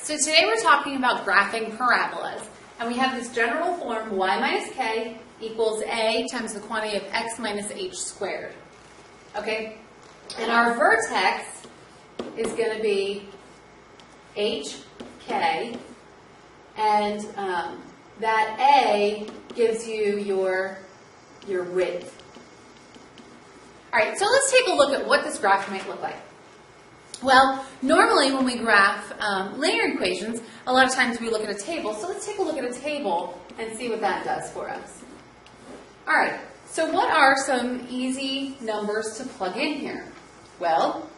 So today we're talking about graphing parabolas. And we have this general form, y minus k equals a times the quantity of x minus h squared. Okay? And our vertex is going to be hk, and that a gives you your width. All right, so let's take a look at what this graph might look like. Well, normally when we graph linear equations, a lot of times we look at a table. So let's take a look at a table and see what that does for us. All right, so what are some easy numbers to plug in here? Well,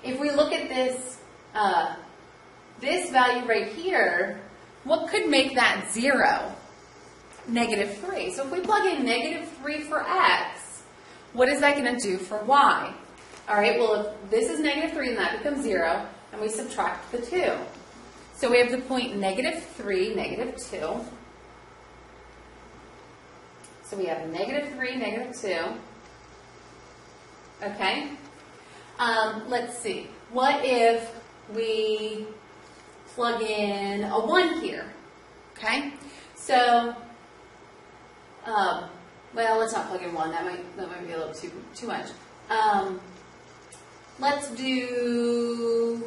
if we look at this, this value right here, what could make that 0? -3. So if we plug in -3 for x, what is that going to do for y? All right, well, if this is -3, then that becomes 0, and we subtract the 2. So we have the point -3, -2. So we have -3, -2. Okay? Let's see. What if we plug in a 1 here? Okay? So, well, let's not plug in 1. That might be a little too much. Let's do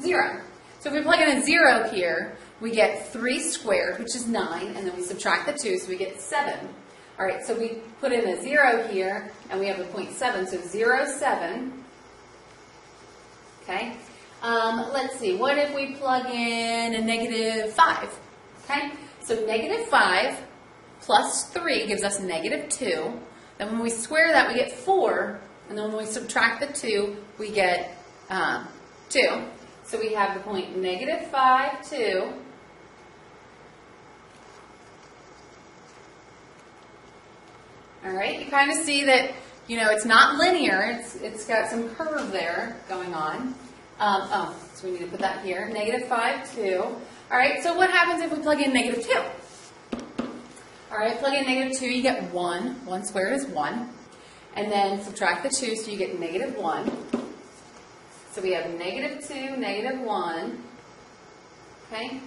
0. So if we plug in a 0 here, we get 3 squared, which is 9, and then we subtract the 2, so we get 7. All right, so we put in a 0 here, and we have the point 7, so 0, 7. Okay. Let's see, what if we plug in a -5? Okay, so -5 plus 3 gives us -2. Then when we square that, we get 4. And then when we subtract the 2, we get 2. So we have the point -5, 2. All right, you kind of see that, you know, it's not linear. It's got some curve there going on. So we need to put that here. -5, 2. All right, so what happens if we plug in -2? All right, plug in -2, you get 1. 1 squared is 1. And then subtract the 2, so you get -1. So we have -2, -1. Okay?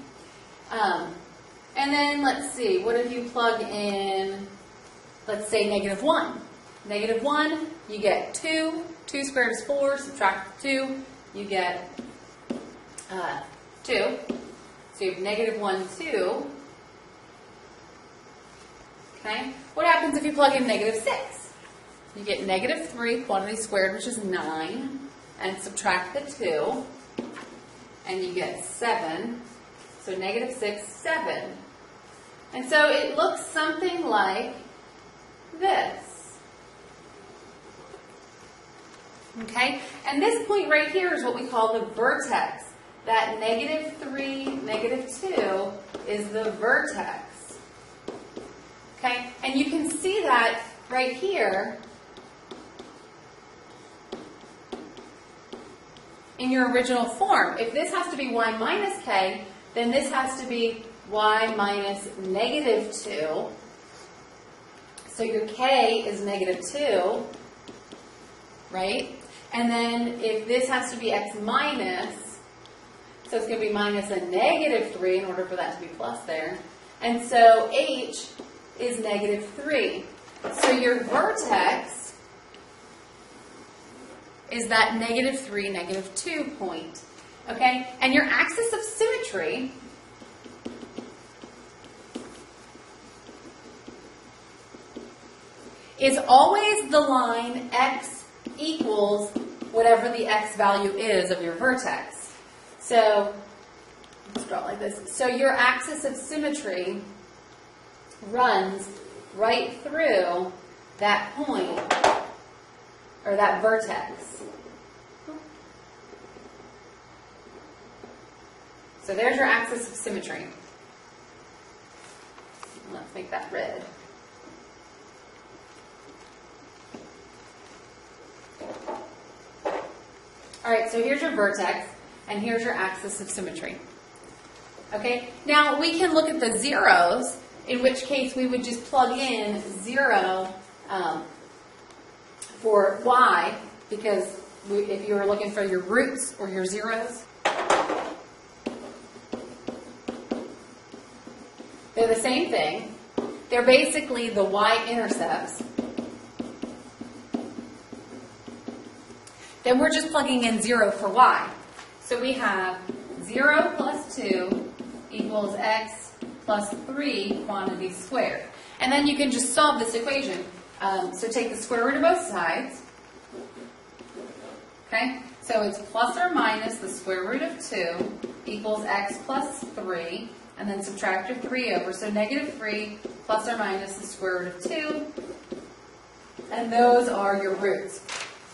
And then let's see, what if you plug in, let's say -1? -1, you get 2. 2 squared is 4. Subtract the 2, you get 2. So you have -1, 2. Okay? What happens if you plug in -6? You get -3, quantity squared, which is 9, and subtract the 2, and you get 7. So -6, 7. And so it looks something like this. Okay? And this point right here is what we call the vertex. That -3, -2 is the vertex. Okay? And you can see that right here in your original form. If this has to be y minus k, then this has to be y minus -2. So your k is -2, right? And then if this has to be x minus, so it's going to be minus a -3 in order for that to be plus there. And so h is -3. So your vertex is that -3, -2 point, okay? And your axis of symmetry is always the line x equals whatever the x value is of your vertex. So, let's draw it like this. So your axis of symmetry runs right through that point, or that vertex. So there's your axis of symmetry. Let's make that red. All right, so here's your vertex, and here's your axis of symmetry. Okay, now we can look at the zeros, in which case we would just plug in 0 for y, because if you were looking for your roots or your zeros. They're the same thing. They're basically the y-intercepts. Then we're just plugging in 0 for y. So we have 0 plus 2 equals x plus 3 quantity squared. And then you can just solve this equation. So take the square root of both sides. Okay? So it's plus or minus the square root of 2 equals x plus 3. And then subtract your 3 over. So negative 3 plus or minus the square root of 2. And those are your roots.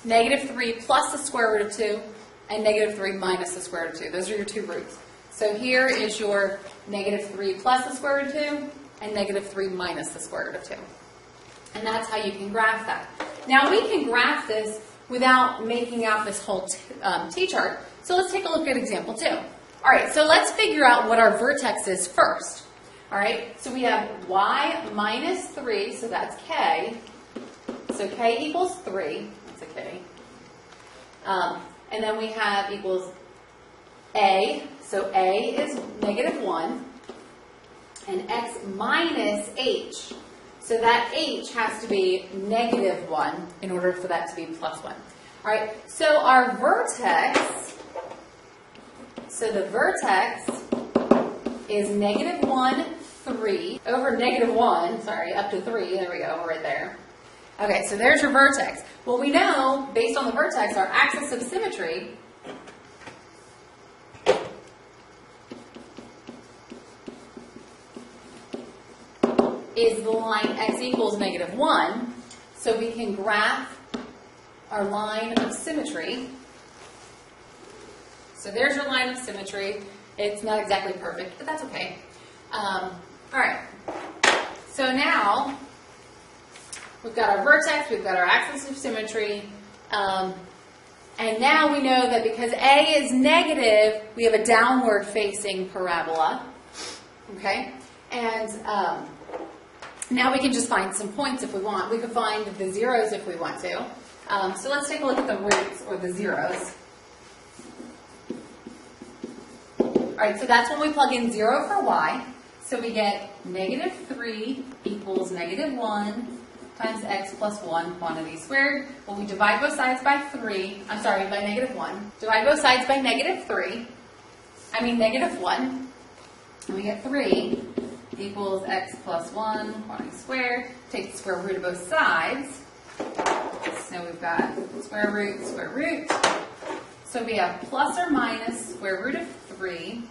Negative 3 plus the square root of 2, and negative 3 minus the square root of 2. Those are your two roots. So here is your negative 3 plus the square root of 2, and negative 3 minus the square root of 2. And that's how you can graph that. Now we can graph this without making out this whole t-chart. So let's take a look at example 2. All right, so let's figure out what our vertex is first. All right, so we have y minus 3, so that's k. So k equals 3. That's a k. And then we have equals a. So a is negative 1. And x minus h. So that h has to be negative 1 in order for that to be plus 1. All right, so our vertex, so the vertex is negative 1, 3, over negative 1, sorry, up to 3, there we go, right there. Okay, so there's your vertex. Well, we know, based on the vertex, our axis of symmetry is the line x equals negative 1, so we can graph our line of symmetry. So there's your line of symmetry. It's not exactly perfect, but that's okay. All right, so now we've got our vertex, we've got our axis of symmetry, and now we know that because A is negative, we have a downward facing parabola, okay? And now we can just find some points if we want. We could find the zeros if we want to. So let's take a look at the roots, or the zeros. All right, so that's when we plug in 0 for y. So we get negative 3 equals negative 1 times x plus 1 quantity squared. Well, we divide both sides by 3. I'm sorry, by negative 1. Divide both sides by negative 1. And we get 3 equals x plus 1 quantity squared. Take the square root of both sides. So we've got square root, square root. So we have plus or minus square root of 3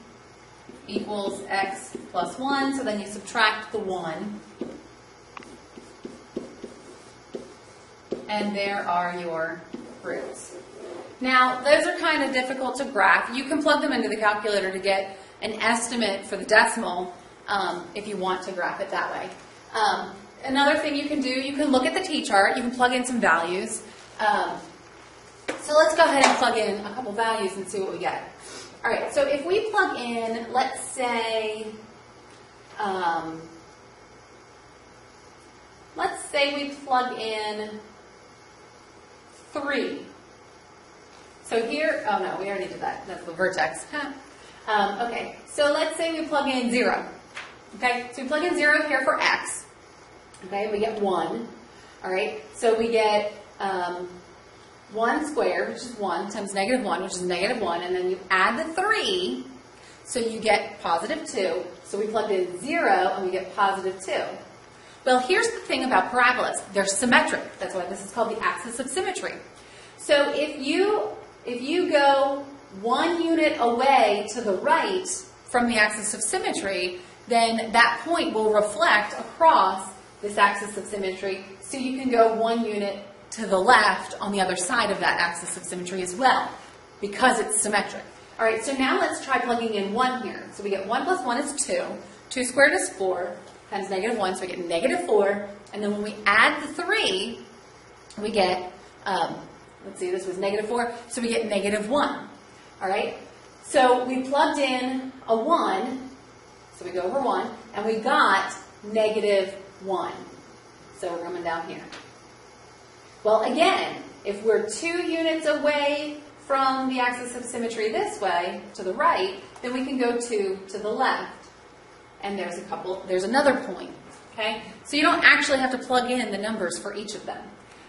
equals x plus 1. So then you subtract the 1. And there are your roots. Now, those are kind of difficult to graph. You can plug them into the calculator to get an estimate for the decimal if you want to graph it that way. Another thing you can do, you can look at the t-chart. You can plug in some values. So let's go ahead and plug in a couple values and see what we get. All right, so if we plug in, let's say we plug in 3. So here, oh no, we already did that. That's the vertex. Okay, so let's say we plug in 0. Okay, so we plug in 0 here for x. Okay, we get 1. All right, so we get 1 squared, which is 1, times negative 1, which is negative 1, and then you add the 3, so you get positive 2. So we plugged in 0, and we get positive 2. Well, here's the thing about parabolas. They're symmetric. That's why this is called the axis of symmetry. So if you go 1 unit away to the right from the axis of symmetry, then that point will reflect across this axis of symmetry, so you can go 1 unit to the left on the other side of that axis of symmetry as well, because it's symmetric. All right, so now let's try plugging in 1 here. So we get 1 plus 1 is 2. 2 squared is 4, times negative 1, so we get negative 4. And then when we add the 3, we get, let's see, this was negative 4, so we get negative 1. All right, so we plugged in a 1, so we go over 1, and we got negative 1. So we're coming down here. Well, again, if we're 2 units away from the axis of symmetry this way, to the right, then we can go 2 to the left. and there's another point, okay? So you don't actually have to plug in the numbers for each of them.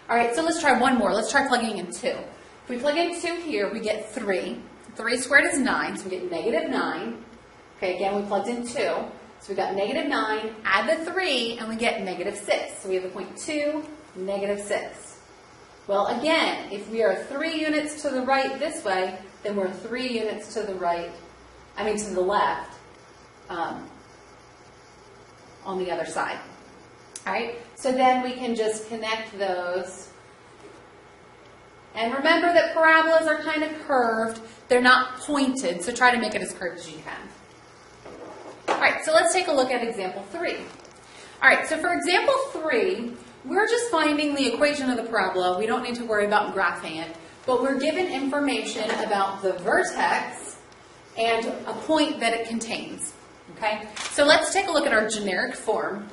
All right, so let's try one more. Let's try plugging in 2. If we plug in 2 here, we get 3. 3 squared is 9, so we get negative 9. Okay, again, we plugged in 2. So we got negative 9, add the 3, and we get negative 6. So we have the point 2, negative 6. Well, again, if we are 3 units to the right this way, then we're 3 units to the right, to the left, on the other side. All right, so then we can just connect those. And remember that parabolas are kind of curved. They're not pointed, so try to make it as curved as you can. All right, so let's take a look at example 3. All right, so for example 3, we're just finding the equation of the parabola. We don't need to worry about graphing it, but we're given information about the vertex and a point that it contains. Okay, so let's take a look at our generic form.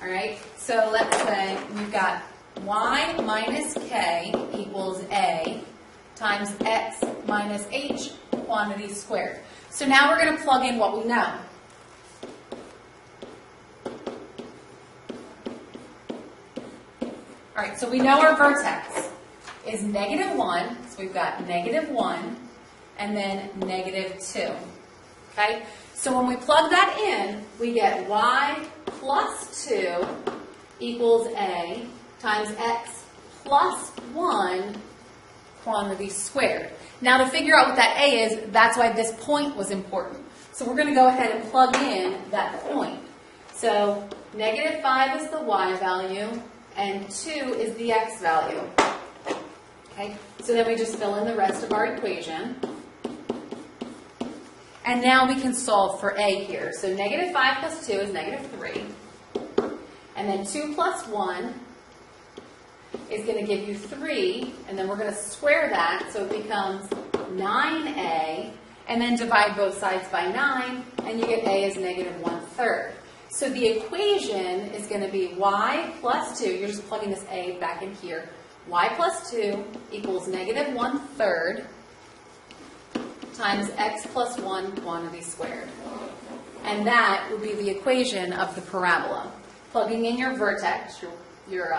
All right, so let's say we've got y minus k equals a times x minus h quantity squared. So now we're going to plug in what we know. All right, so we know our vertex is negative 1, so we've got negative 1 and then negative 2. Okay, so when we plug that in, we get y plus 2 equals a times x plus 1 quantity squared. Now to figure out what that a is, that's why this point was important. So we're going to go ahead and plug in that point. So negative 5 is the y value and 2 is the x value. Okay, so then we just fill in the rest of our equation. And now we can solve for a here. So negative 5 plus 2 is negative 3. And then 2 plus 1 is going to give you 3. And then we're going to square that so it becomes 9a. And then divide both sides by 9. And you get a is negative 1/3. So the equation is going to be y plus 2. You're just plugging this a back in here. Y plus 2 equals negative 1/3 times x plus 1 quantity squared. And that would be the equation of the parabola. Plugging in your vertex, your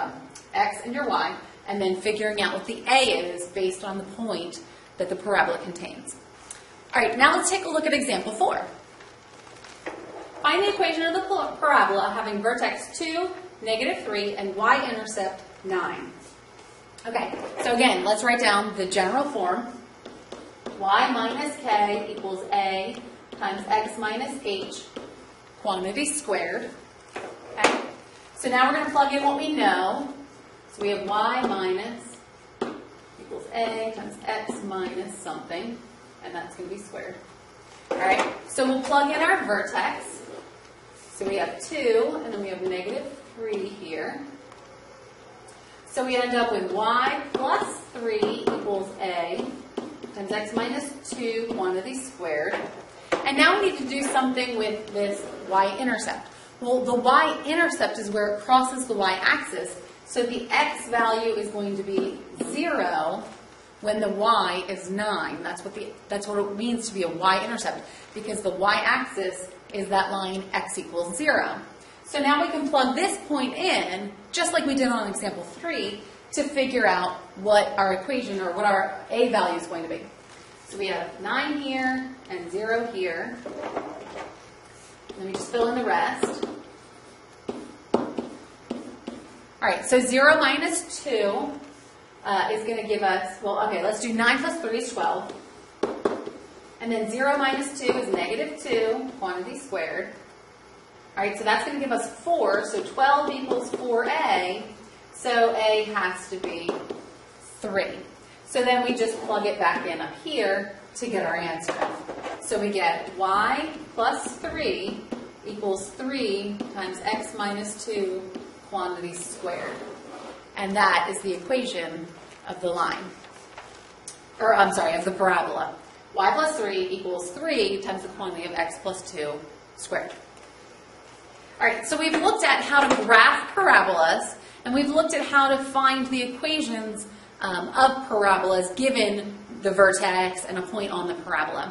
x and your y, and then figuring out what the a is based on the point that the parabola contains. All right, now let's take a look at example 4. Find the equation of the parabola having vertex 2, negative 3, and y-intercept 9. Okay, so again, let's write down the general form. Y minus k equals a times x minus h quantity squared. Okay, so now we're going to plug in what we know. So we have y minus equals a times x minus something, and that's going to be squared. All right, so we'll plug in our vertex. So we have 2, and then we have negative 3 here. So we end up with y plus 3 equals a times x minus 2 quantity squared. And now we need to do something with this y-intercept. Well, the y-intercept is where it crosses the y-axis, so the x value is going to be 0 when the y is 9. That's what it means to be a y-intercept, because the y-axis is that line x equals 0. So now we can plug this point in, just like we did on example 3, to figure out what our equation, or what our a value is going to be. So we have 9 here and 0 here. Let me just fill in the rest. All right, so 0 minus 2 is going to give us, well, okay, let's do 9 plus 3 is 12. And then 0 minus 2 is negative 2, quantity squared. All right, so that's going to give us 4, so 12 equals 4a, so a has to be 3. So then we just plug it back in up here to get our answer. So we get y plus 3 equals 3 times x minus 2 quantity squared. And that is the equation of the line, or I'm sorry, of the parabola. Y plus 3 equals 3 times the quantity of x plus 2 squared. All right, so we've looked at how to graph parabolas, and we've looked at how to find the equations of parabolas given the vertex and a point on the parabola.